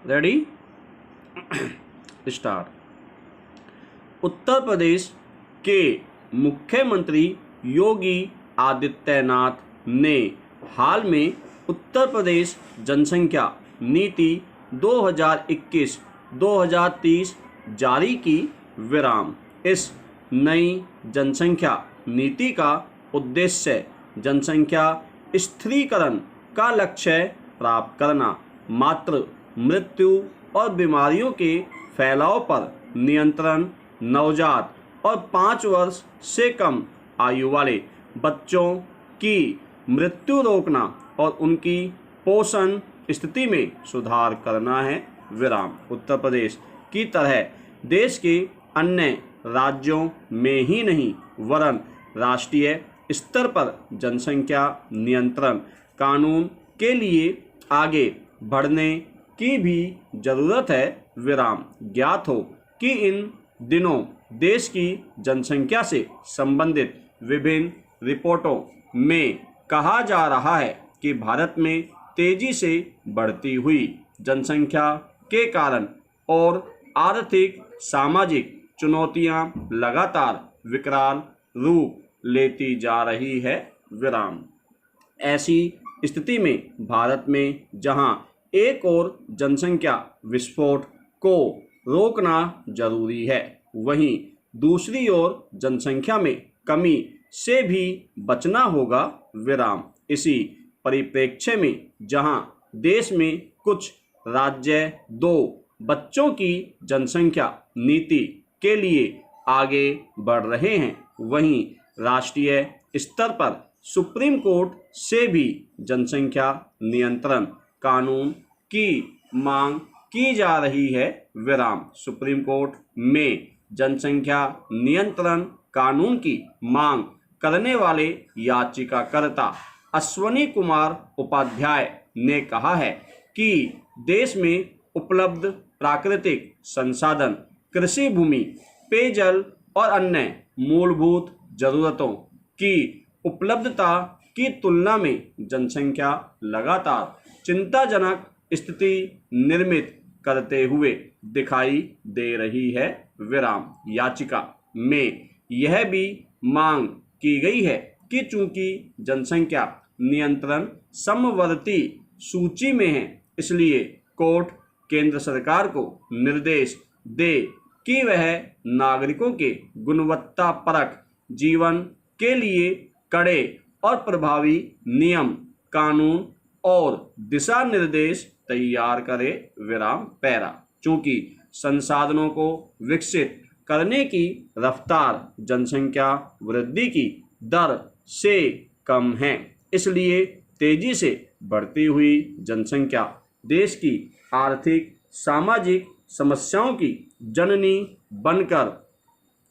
Ready, start. Uttar Pradesh के मुख्यमंत्री योगी आदित्यनाथ ने हाल में उत्तर प्रदेश जनसंख्या नीति 2021-2030 जारी की। विराम। इस नई जनसंख्या नीति का उद्देश्य जनसंख्या स्थिरीकरण का लक्ष्य प्राप्त करना, मातृ मृत्यु और बीमारियों के फैलाव पर नियंत्रण, नवजात और 5 वर्ष से कम आयु वाले बच्चों की मृत्यु रोकना और उनकी पोषण स्थिति में सुधार करना है। विराम। उत्तर प्रदेश की तरह देश के अन्य राज्यों में ही नहीं वरन राष्ट्रीय स्तर पर जनसंख्या नियंत्रण कानून के लिए आगे बढ़ने की भी जरूरत है। विराम। ज्ञात हो कि इन दिनों देश की जनसंख्या से संबंधित विभिन्न रिपोर्टों में कहा जा रहा है कि भारत में तेजी से बढ़ती हुई जनसंख्या के कारण और आर्थिक सामाजिक चुनौतियां लगातार विकराल रूप लेती जा रही है। विराम। ऐसी स्थिति में भारत में जहां एक और जनसंख्या विस्फोट को रोकना जरूरी है, वहीं दूसरी ओर जनसंख्या में कमी से भी बचना होगा। विराम। इसी परिप्रेक्ष्य में जहां देश में कुछ राज्य 2 बच्चों की जनसंख्या नीति के लिए आगे बढ़ रहे हैं, वहीं राष्ट्रीय स्तर पर सुप्रीम कोर्ट से भी जनसंख्या नियंत्रण कानून की मांग की जा रही है। विराम। सुप्रीम कोर्ट में जनसंख्या नियंत्रण कानून की मांग करने वाले याचिकाकर्ता अश्वनी कुमार उपाध्याय ने कहा है कि देश में उपलब्ध प्राकृतिक संसाधन, कृषि भूमि, पेयजल और अन्य मूलभूत जरूरतों की उपलब्धता की तुलना में जनसंख्या लगातार चिंताजनक स्थिति निर्मित करते हुए दिखाई दे रही है। विराम। याचिका में यह भी मांग की गई है कि चूंकि जनसंख्या नियंत्रण समवर्ती सूची में है, इसलिए कोर्ट केंद्र सरकार को निर्देश दे कि वह नागरिकों के गुणवत्तापरक जीवन के लिए कड़े और प्रभावी नियम, कानून और दिशा निर्देश तैयार करे। विराम। पैरा। चूंकि संसाधनों को विकसित करने की रफ्तार जनसंख्या वृद्धि की दर से कम है, इसलिए तेजी से बढ़ती हुई जनसंख्या देश की आर्थिक सामाजिक समस्याओं की जननी बनकर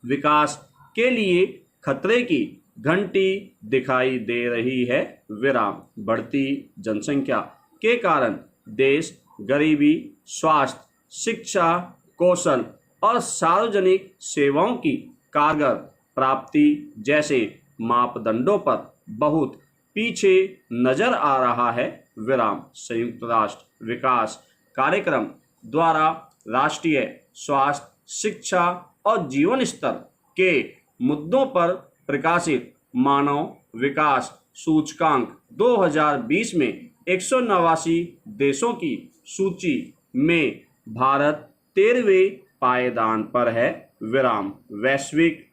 विकास के लिए खतरे की घंटी दिखाई दे रही है। विराम। बढ़ती जनसंख्या के कारण देश गरीबी, स्वास्थ्य, शिक्षा, कौशल और सार्वजनिक सेवाओं की कारगर प्राप्ति जैसे मापदंडों पर बहुत पीछे नजर आ रहा है। विराम। संयुक्त राष्ट्र विकास कार्यक्रम द्वारा राष्ट्रीय स्वास्थ्य, शिक्षा और जीवन स्तर के मुद्दों पर प्रकाशित मानव विकास सूचकांक 2020 में 189 देशों की सूची में भारत 13वें पायदान पर है। विराम। वैश्विक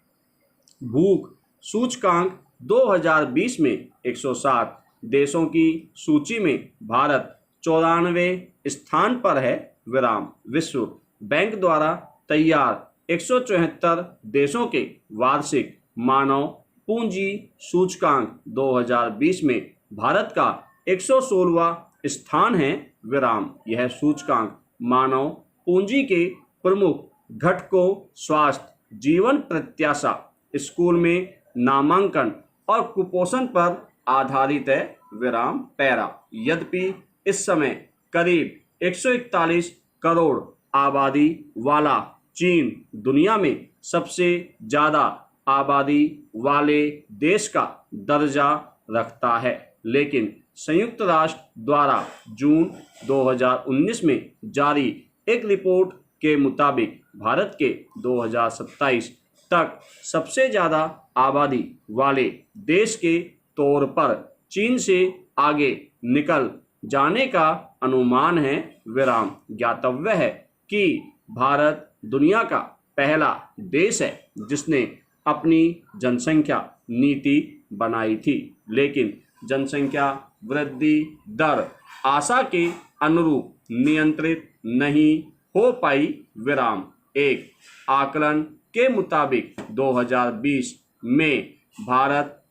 भूख सूचकांक 2020 में 107 देशों की सूची में भारत 94वें स्थान पर है। विराम। विश्व बैंक द्वारा तैयार 174 देशों के वार्षिक मानव पूंजी सूचकांक 2020 में भारत का 116वां स्थान है। विराम। यह सूचकांक मानव पूंजी के प्रमुख घटकों स्वास्थ्य, जीवन प्रत्याशा, स्कूल में नामांकन और कुपोषण पर आधारित है। विराम। पैरा। यद्यपि इस समय करीब 141 करोड़ आबादी वाला चीन दुनिया में सबसे ज़्यादा आबादी वाले देश का दर्जा रखता है, लेकिन संयुक्त राष्ट्र द्वारा जून 2019 में जारी एक रिपोर्ट के मुताबिक भारत के 2027 तक सबसे ज़्यादा आबादी वाले देश के तौर पर चीन से आगे निकल जाने का अनुमान है। विराम। ज्ञातव्य है कि भारत दुनिया का पहला देश है जिसने अपनी जनसंख्या नीति बनाई थी, लेकिन जनसंख्या वृद्धि दर आशा के अनुरूप नियंत्रित नहीं हो पाई। विराम। एक आकलन के मुताबिक 2020 में भारत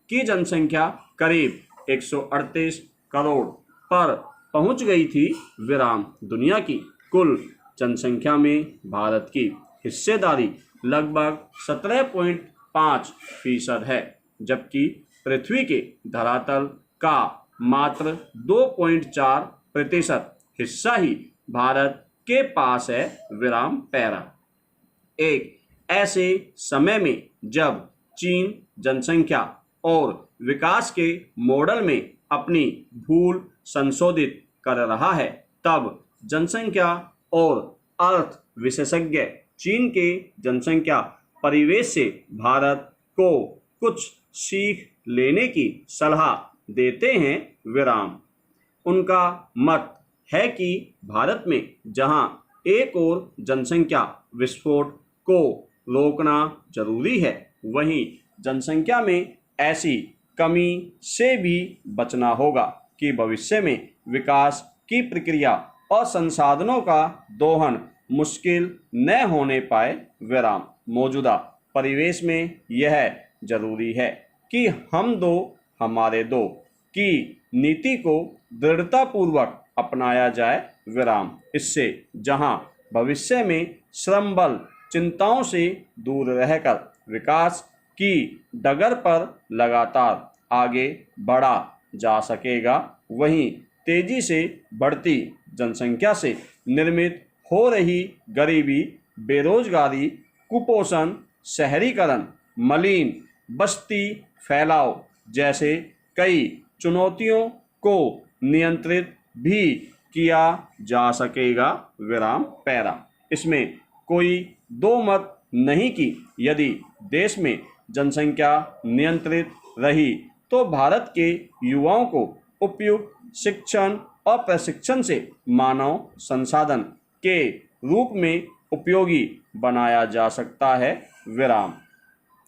की जनसंख्या करीब 138 करोड़ पर पहुंच गई थी। विराम। दुनिया की कुल जनसंख्या में भारत की हिस्सेदारी लगभग 17.5% है, जबकि पृथ्वी के धरातल का मात्र 2.4% हिस्सा ही भारत के पास है। विराम। पैरा। एक ऐसे समय में जब चीन जनसंख्या और विकास के मॉडल में अपनी भूल संशोधित कर रहा है, तब जनसंख्या और अर्थ विशेषज्ञ चीन के जनसंख्या परिवेश से भारत को कुछ सीख लेने की सलाह देते हैं। विराम। उनका मत है कि भारत में जहां एक और जनसंख्या विस्फोट को रोकना जरूरी है, वहीं जनसंख्या में ऐसी कमी से भी बचना होगा कि भविष्य में विकास की प्रक्रिया और संसाधनों का दोहन मुश्किल न होने पाए। विराम। मौजूदा परिवेश में यह जरूरी है कि हम दो हमारे दो की नीति को दृढ़तापूर्वक अपनाया जाए। विराम। इससे जहां भविष्य में श्रम बल चिंताओं से दूर रहकर विकास की डगर पर लगातार आगे बढ़ा जा सकेगा, वहीं तेजी से बढ़ती जनसंख्या से निर्मित हो रही गरीबी, बेरोजगारी, कुपोषण, शहरीकरण, मलिन बस्ती फैलाव जैसे कई चुनौतियों को नियंत्रित भी किया जा सकेगा। विराम। पैरा। इसमें कोई दो मत नहीं कि यदि देश में जनसंख्या नियंत्रित रही तो भारत के युवाओं को उपयुक्त शिक्षण और प्रशिक्षण से मानव संसाधन के रूप में उपयोगी बनाया जा सकता है। विराम।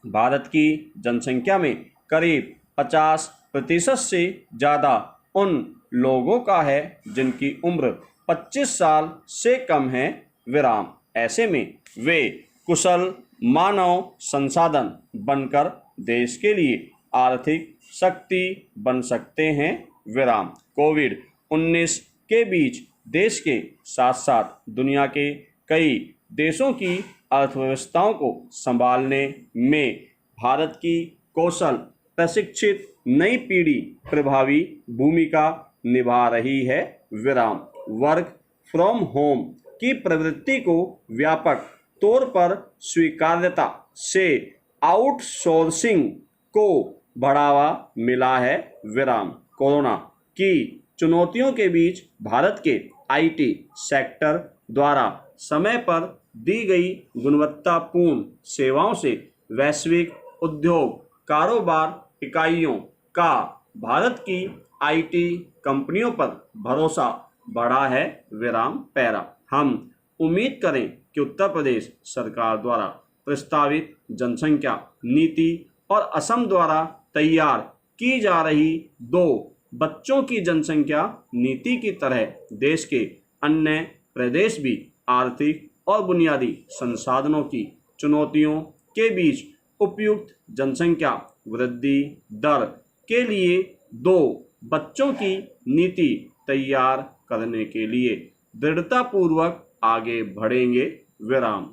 भारत की जनसंख्या में करीब 50% से ज़्यादा उन लोगों का है जिनकी उम्र 25 साल से कम है। विराम। ऐसे में वे कुशल मानव संसाधन बनकर देश के लिए आर्थिक शक्ति बन सकते हैं। विराम। कोविड-19 के बीच देश के साथ साथ दुनिया के कई देशों की अर्थव्यवस्थाओं को संभालने में भारत की कौशल प्रशिक्षित नई पीढ़ी प्रभावी भूमिका निभा रही है। विराम। वर्क फ्रॉम होम की प्रवृत्ति को व्यापक तौर पर स्वीकार्यता से आउटसोर्सिंग को बढ़ावा मिला है। विराम। कोरोना की चुनौतियों के बीच भारत के आईटी सेक्टर द्वारा समय पर दी गई गुणवत्तापूर्ण सेवाओं से वैश्विक उद्योग कारोबार इकाइयों का भारत की आईटी कंपनियों पर भरोसा बढ़ा है। विराम। पैरा। हम उम्मीद करें कि उत्तर प्रदेश सरकार द्वारा प्रस्तावित जनसंख्या नीति और असम द्वारा तैयार की जा रही 2 बच्चों की जनसंख्या नीति की तरह देश के अन्य प्रदेश भी आर्थिक और बुनियादी संसाधनों की चुनौतियों के बीच उपयुक्त जनसंख्या वृद्धि दर के लिए 2 बच्चों की नीति तैयार करने के लिए दृढ़तापूर्वक आगे बढ़ेंगे। विराम।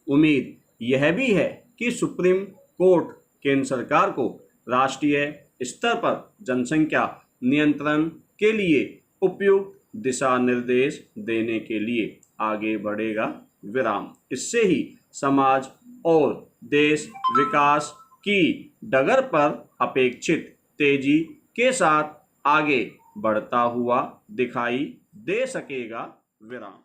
उम्मीद यह भी है कि सुप्रीम कोर्ट केंद्र सरकार को राष्ट्रीय स्तर पर जनसंख्या नियंत्रण के लिए उपयुक्त दिशा निर्देश देने के लिए आगे बढ़ेगा। विराम। इससे ही समाज और देश विकास की डगर पर अपेक्षित तेजी के साथ आगे बढ़ता हुआ दिखाई दे सकेगा विराम।